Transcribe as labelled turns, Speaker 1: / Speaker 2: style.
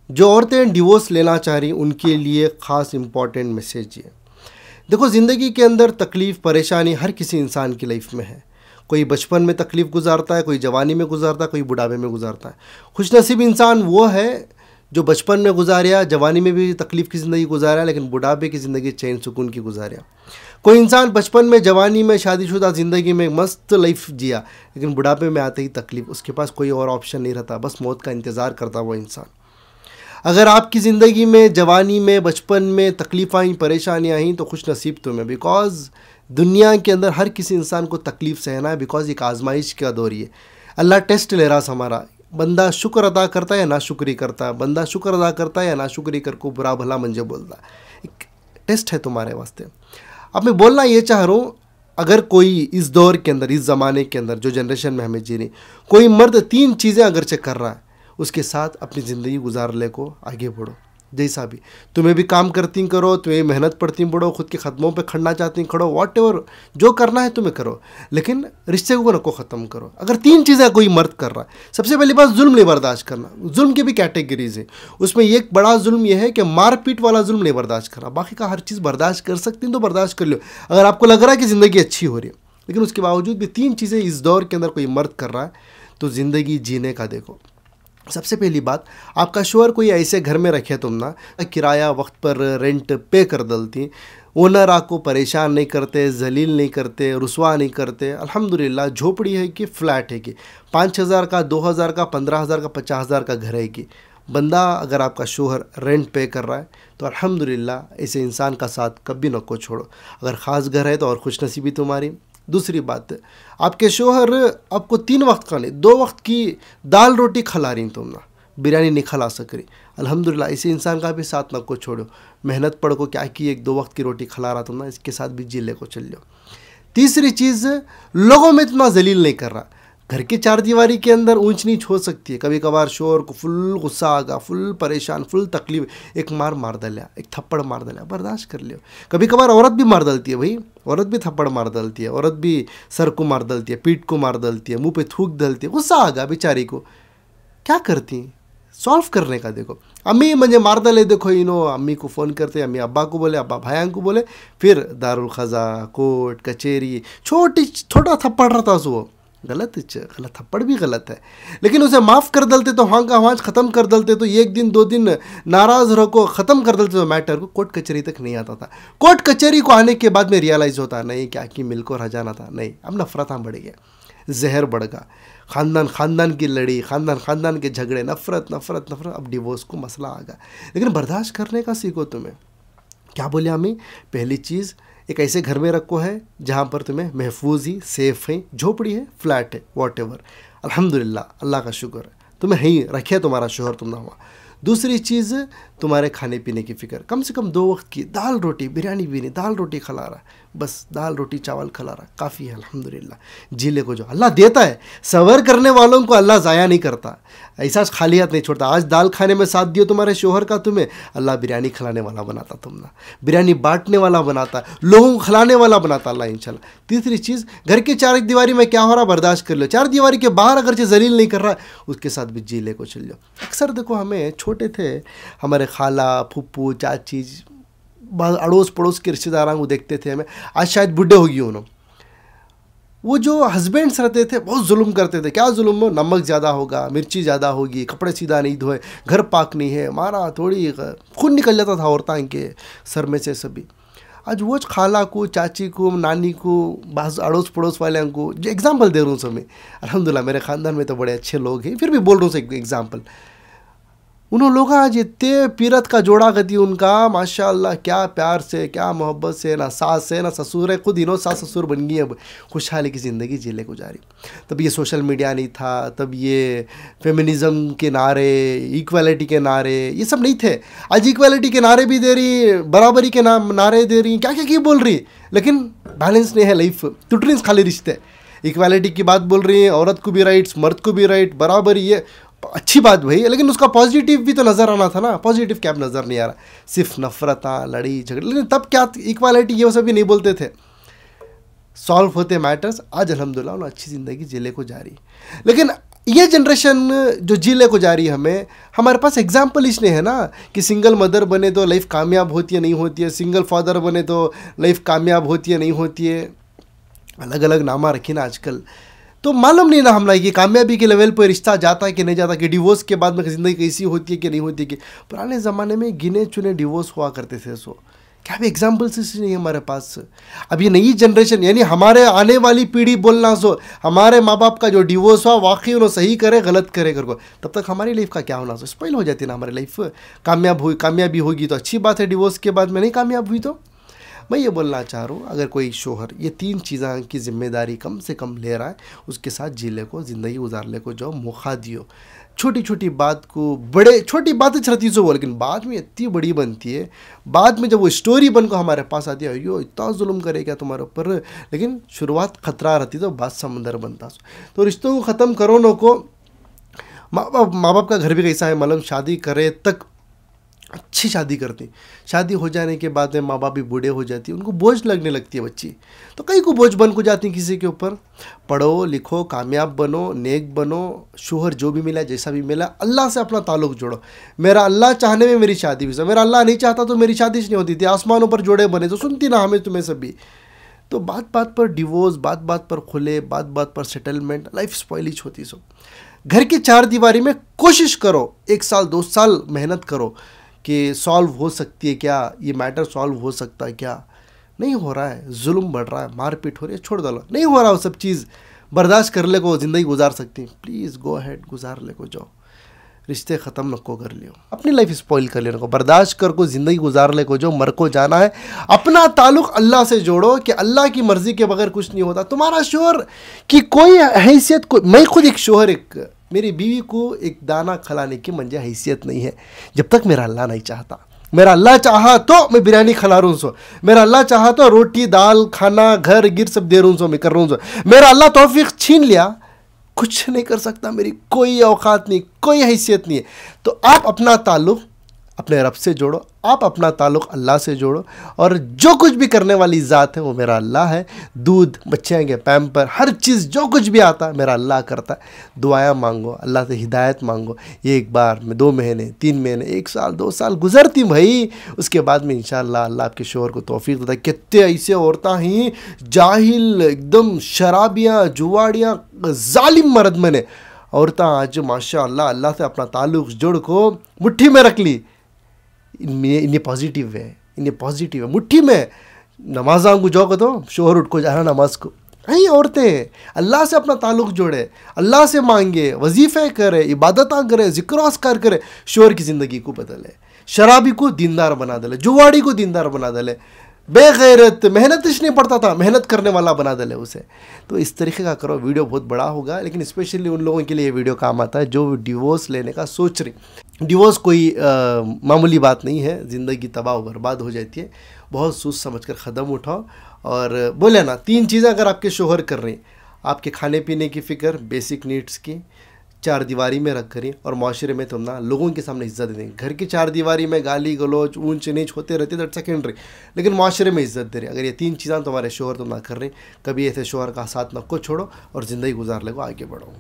Speaker 1: जो औरतें डिवोर्स लेना चाह रही उनके लिए ख़ास इम्पॉर्टेंट मैसेज ये। देखो, ज़िंदगी के अंदर तकलीफ़ परेशानी हर किसी इंसान की लाइफ में है। कोई बचपन में तकलीफ़ गुजारता है, कोई जवानी में गुजारता है, कोई बुढ़ापे में गुजारता है। खुशनसीब इंसान वो है जो बचपन में गुजारिया, जवानी में भी तकलीफ़ की ज़िंदगी गुजारा, लेकिन बुढ़ापे की ज़िंदगी चैन सुकून की गुजारिया। कोई इंसान बचपन में, जवानी में, शादीशुदा ज़िंदगी में मस्त लाइफ जिया, लेकिन बुढ़ापे में आते ही तकलीफ़, उसके पास कोई और ऑप्शन नहीं रहता, बस मौत का इंतज़ार करता वो इंसान। अगर आपकी ज़िंदगी में, जवानी में, बचपन में तकलीफ़ आई, परेशानियाँ आई, तो खुश नसीब तुम्हें, बिकॉज़ दुनिया के अंदर हर किसी इंसान को तकलीफ़ सहना है, बिकॉज़ एक आजमाइश का दौर है। अल्लाह टेस्ट ले रहा हमारा। बंदा शुक्र अदा करता है या नाशुक्री करता है, बंदा शुक्र अदा करता है या नाशुक्री कर को बुरा भला मंजे बोलता है। एक टेस्ट है तुम्हारे वास्ते। अब मैं बोलना ये चाह रहा हूँ, अगर कोई इस दौर के अंदर, इस ज़माने के अंदर, जो जनरेशन में हमें जी रही, कोई मर्द 3 चीज़ें अगर चेक कर रहा है, उसके साथ अपनी ज़िंदगी गुजार ले को आगे बढ़ो। जैसा भी तुम्हें भी काम करती करो, तुम्हें मेहनत पड़ती बढ़ो, खुद के ख़त्मों पे खड़ना चाहती खड़ो, व्हाटएवर जो करना है तुम्हें करो, लेकिन रिश्ते को नको ख़त्म करो। अगर 3 चीज़ें कोई मर्द कर रहा है, सबसे पहली बात जुल्म नहीं बर्दाश्त करना। जुल्म की भी कैटेगरीज है, उसमें एक बड़ा जुल्म यह है कि मारपीट वाला जुल्म नहीं बर्दाश्त करना। बाकी का हर चीज़ बर्दाश्त कर सकती हैं तो बर्दाश्त कर लो, अगर आपको लग रहा है कि ज़िंदगी अच्छी हो रही है। लेकिन उसके बावजूद भी 3 चीज़ें इस दौर के अंदर कोई मर्द कर रहा है तो ज़िंदगी जीने का देखो। सबसे पहली बात, आपका शोहर कोई ऐसे घर में रखे तुम ना, किराया वक्त पर रेंट पे कर दलती, ओनर आपको परेशान नहीं करते, जलील नहीं करते, रुसवा नहीं करते। अल्हम्दुलिल्लाह झोपड़ी है कि फ्लैट है कि 5,000 का, 2,000 का, 15,000 का, 50,000 का घर है कि बंदा, अगर आपका शोहर रेंट पे कर रहा है तो अल्हम्दुलिल्लाह ऐसे इंसान का साथ कभी न को छोड़ो। अगर ख़ास घर है तो और खुशनसीबी तुम्हारी। दूसरी बात, आपके शोहर आपको 3 वक्त का नहीं, 2 वक्त की दाल रोटी खिला रही तुम ना, बिरयानी नहीं खिला सक रही, अल्हम्दुलिल्लाह ऐसे इंसान का भी साथ न को छोड़ो। मेहनत पढ़ को क्या की, 1-2 वक्त की रोटी खिला रहा तुम ना, इसके साथ भी जी ले को चल लो। तीसरी चीज़, लोगों में इतना जलील नहीं कर रहा। घर की 4 दीवारी के अंदर ऊंच नीच हो सकती है, कभी कभार शोहर को फुल गुस्सा आगा, फुल परेशान, फुल तकलीफ, एक मार दलिया, एक थप्पड़ मार दलिया, बर्दाश्त कर लियो। कभी कभार औरत भी मार डलती है भाई, औरत भी थप्पड़ मार डलती है, औरत भी सर को मार डलती है, पीठ को मार डलती है, मुंह पे थूक डलती है, गुस्सा आगा बेचारी को, क्या करती सॉल्व करने का देखो। अम्मी मुझे मार दले देखो, इनो अम्मी को फ़ोन करते, अम्मी अब्बा को बोले, अब्बा भाइयों को बोले, फिर दारुल ख़ज़ा, कोर्ट कचेरी, छोटा थप्पड़ रहता वो गलत थप्पड़ भी गलत है, लेकिन उसे माफ़ कर दलते तो हाँ का हाँ ख़त्म कर दलते, तो 1 दिन 2 दिन नाराज़ रहो को ख़त्म कर दलते तो मैटर को कोर्ट कचेरी तक नहीं आता था। कोर्ट कचेरी को आने के बाद में रियलाइज़ होता नहीं क्या कि मिल को रह जाना था, नहीं, अब नफ़रत बढ़ गया, जहर बढ़ गया, ख़ानदान की लड़ी, ख़ानदान के झगड़े, नफ़रत, अब डिवोर्स को मसला आ गया। लेकिन बर्दाश्त करने का सीखो। तुम्हें क्या बोले हमें, पहली चीज़, एक ऐसे घर में रखो है जहाँ पर तुम्हें महफूज ही, सेफ़ है, झोपड़ी है, फ्लैट है, व्हाटएवर, अल्हम्दुलिल्लाह, अल्लाह का शुक्र है तुम्हें ही रखे तुम्हारा शोहर तुम ना हुआ। दूसरी चीज़, तुम्हारे खाने पीने की फ़िक्र, कम से कम 2 वक्त की दाल रोटी, बिरयानी भी नहीं, दाल रोटी खिला रहा, बस दाल रोटी चावल खिला रहा, काफ़ी है अल्हम्दुलिल्लाह। जीले को जो अल्लाह देता है, सबर करने वालों को अल्लाह ज़ाया नहीं करता, ऐसा खाली हाथ नहीं छोड़ता। आज दाल खाने में साथ दियो तुम्हारे शोहर का, तुम्हें अल्लाह बिरयानी खिलाने वाला बनाता, तुम ना बिरयानी बांटने वाला बनाता, लोगों को खिलाने वाला बनाता अल्लाह इंशाल्लाह। तीसरी चीज़, घर की 4 दीवारी में क्या हो रहा बर्दाश्त कर लो, 4 दीवारी के बाहर अगर से जलील नहीं कर रहा उसके साथ भी जीले को चल लो। अक्सर देखो, हमें छोटे थे, हमारे खाला, फुप्पू, चाची, अड़ोस पड़ोस के रिश्तेदारों को देखते थे हमें, आज शायद बुढ़े हो गए उन्होंने, वो जो हस्बैंड्स रहते थे बहुत जुल्म करते थे। क्या जुल्म हो, नमक ज़्यादा होगा, मिर्ची ज़्यादा होगी, कपड़े सीधा नहीं धोए, घर पाक नहीं है, मारा थोड़ी खून निकल जाता था औरतां के सर में से सभी। आज वो खाला को, चाची को, नानी को, बाज़ अड़ोस पड़ोस वाले को, जो एग्जाम्पल दे रहा हूँ समय, अल्हम्दुलिल्लाह मेरे ख़ानदान में तो बड़े अच्छे लोग हैं, फिर भी बोल रहा हूँ एक एग्जाम्पल। उन्होंने लोग आज इतने पीरत का जोड़ा गति उनका, माशाअल्लाह, क्या प्यार से, क्या मोहब्बत से, ना सास है ना ससुर है, खुद इन्हों सास ससुर बन गई, अब खुशहाली की ज़िंदगी जीले गुजारी। तब ये सोशल मीडिया नहीं था, तब ये फेमिनिज़म के नारे, इक्वालिटी के नारे, ये सब नहीं थे। आज इक्वालिटी के नारे भी दे रही, बराबरी के नारे दे रही, क्या क्या क्या बोल रही, लेकिन बैलेंस नहीं है लाइफ, टूट रही खाली रिश्ते। इक्वालिटी की बात बोल रही है, औरत को भी राइट्स, मर्द को भी राइट, बराबरी, ये अच्छी बात भाई, लेकिन उसका पॉजिटिव भी तो नज़र आना था ना, पॉजिटिव क्या नज़र नहीं आ रहा, सिर्फ नफरत, लड़ी झगड़े। लेकिन तब क्या इक्वालिटी ये सब भी नहीं बोलते थे, सॉल्व होते मैटर्स। आज अल्हम्दुलिल्लाह उन्हें अच्छी ज़िंदगी जीले को जा रही। लेकिन ये जनरेशन जो जीले को जा रही है हमें, हमारे पास एग्जाम्पल इसलिए है ना कि सिंगल मदर बने तो लाइफ कामयाब होती है नहीं होती है, सिंगल फादर बने तो लाइफ कामयाब होती है नहीं होती है, अलग अलग नामा रखी ना आजकल। तो मालूम नहीं ना हम लोग कि कामयाबी के लेवल पर रिश्ता जाता है कि नहीं जाता, कि डिवोर्स के बाद में ज़िंदगी कैसी होती है कि नहीं होती है। कि पुराने ज़माने में गिने चुने डिवोर्स हुआ करते थे। सो क्या भी एग्जाम्पल्स इसी नहीं है हमारे पास। अब ये नई जनरेशन यानी हमारे आने वाली पीढ़ी बोलना, सो हमारे माँ बाप का जो डिवोर्स हुआ वाकई उन्होंने सही करे गलत करे कर को, तब तक हमारी लाइफ का क्या होना, सो स्पॉइल हो जाती है ना हमारी लाइफ। कामयाबी होगी तो अच्छी बात है, डिवोर्स के बाद में नहीं कामयाब हुई तो। मैं ये बोलना चाह रहा हूँ, अगर कोई शोहर ये 3 चीज़ों की जिम्मेदारी कम से कम ले रहा है, उसके साथ जीले को, ज़िंदगी गुजारने को जो मौका दियो। छोटी छोटी बात को बड़े छोटी बातें रहती सो, लेकिन बाद में इतनी बड़ी बनती है। बाद में जब वो स्टोरी बन को हमारे पास आती है, अयो इतना जुल्म करे क्या तुम्हारे ऊपर, लेकिन शुरुआत खतरा रहती तो बात समंदर बनता। तो रिश्तों को ख़त्म करो नो को। माँ बाप का घर भी कैसा है मालूम, शादी करे तक अच्छी शादी करती, शादी हो जाने के बाद में माँ बाप भी बूढ़े हो जाती है, उनको बोझ लगने लगती है बच्ची, तो कई को बोझ बन को जाती है किसी के ऊपर। पढ़ो लिखो, कामयाब बनो, नेक बनो, शोहर जो भी मिला जैसा भी मिला, अल्लाह से अपना ताल्लुक जोड़ो। मेरा अल्लाह चाहने में मेरी शादी हुई, मेरा अल्लाह नहीं चाहता तो मेरी शादी नहीं होती थी। आसमानों पर जोड़े बने तो सुनती ना हमें तुम्हें सभी। तो बात बात पर डिवोर्स, बात बात पर खुले, बात बात पर सेटलमेंट, लाइफ स्पॉइलिश होती। सो घर की 4 दीवारी में कोशिश करो, 1 साल 2 साल मेहनत करो कि सॉल्व हो सकती है क्या, ये मैटर सॉल्व हो सकता है क्या। नहीं हो रहा है, जुल्म बढ़ रहा है, मारपीट हो रही है, छोड़ दो। नहीं हो रहा वो सब चीज़, बर्दाश्त कर ले को ज़िंदगी गुजार सकती है, प्लीज़ गो अहेड, गुजार ले को जाओ। रिश्ते ख़त्म नको कर लियो, अपनी लाइफ स्पॉइल कर लेने को, बर्दाश्त कर को ज़िंदगी गुजार ले को जो, मर को जाना है। अपना ताल्लुक़ अल्लाह से जोड़ो कि अल्लाह की मर्ज़ी के बगैर कुछ नहीं होता। तुम्हारा शोहर की कोई हैसियत को, मैं खुद एक शोहर, मेरी बीवी को एक दाना खिलाने की मंजे हैसियत नहीं है जब तक मेरा अल्लाह नहीं चाहता। मेरा अल्लाह चाहा तो मैं बिरयानी खिला रहा हूँ सो, मेरा अल्लाह चाहा तो रोटी दाल खाना घर गिर सब दे रहा हूँ सो, मैं कर रहा हूँ सो। मेरा अल्लाह तौफीक छीन लिया, कुछ नहीं कर सकता, मेरी कोई औकात नहीं, कोई हैसियत नहीं है। तो आप अपना ताल्लुक़ अपने रब से जोड़ो, आप अपना ताल्लुक़ अल्लाह से जोड़ो, और जो कुछ भी करने वाली ज़ात है वो मेरा अल्लाह है। दूध बच्चे के पैम्पर हर चीज़ जो कुछ भी आता है मेरा अल्लाह करता है। दुआएं मांगो, अल्लाह से हिदायत मांगो। ये 1 बार में 2 महीने 3 महीने 1 साल 2 साल गुजरती भाई, उसके बाद में इंशाअल्लाह अल्लाह आपके शोहर को तौफीक देता है। कितने ऐसे औरतें ही जाहिल एकदम शराबियाँ जुआड़ियाँ जालिम मर्द मैंने औरतें आज माशाअल्लाह अल्लाह से अपना ताल्लुक़ जोड़ को मुट्ठी में रख ली। इन्हें पॉजिटिव है, मुट्ठी में नमाज़ां को जाओगे तो शोहर उठ को जाना नमाज को। यही औरतें अल्लाह से अपना ताल्लुक़ जोड़े, अल्लाह से मांगे, वजीफ़े करे, इबादतां करे, ज़िक्र अस्कार करे, शोहर की ज़िंदगी को बदले, शराबी को दीनदार बना दले, जुआड़ी को दीनदार बना दले, बेगैरत मेहनत नहीं पड़ता था मेहनत करने वाला बना दले उसे। तो इस तरीके का करो। वीडियो बहुत बड़ा होगा, लेकिन स्पेशली उन लोगों के लिए ये वीडियो काम आता है जो डिवोर्स लेने का सोच रहे। डिवोर्स कोई मामूली बात नहीं है, ज़िंदगी तबाह बर्बाद हो जाती है। बहुत सोच समझ कर क़दम उठाओ। और बोले ना 3 चीज़ें अगर आपके शोहर कर रहे हैं, आपके खाने पीने की फ़िक्र, बेसिक नीड्स की, 4 दीवारी में रख करें, और माशरे में तुम ना लोगों के सामने इज्जत दें। घर की 4 दीवारी में गाली गलौज ऊंच नीच होते रहते, दैट सेकेंडरी, लेकिन माशरे में इज्जत दे रहे। अगर ये 3 चीज़ें तुम्हारे शोहर तुम ना कर रहे, कभी ऐसे शोहर का साथ न को छोड़ो और ज़िंदगी गुजार ले को आगे बढ़ो।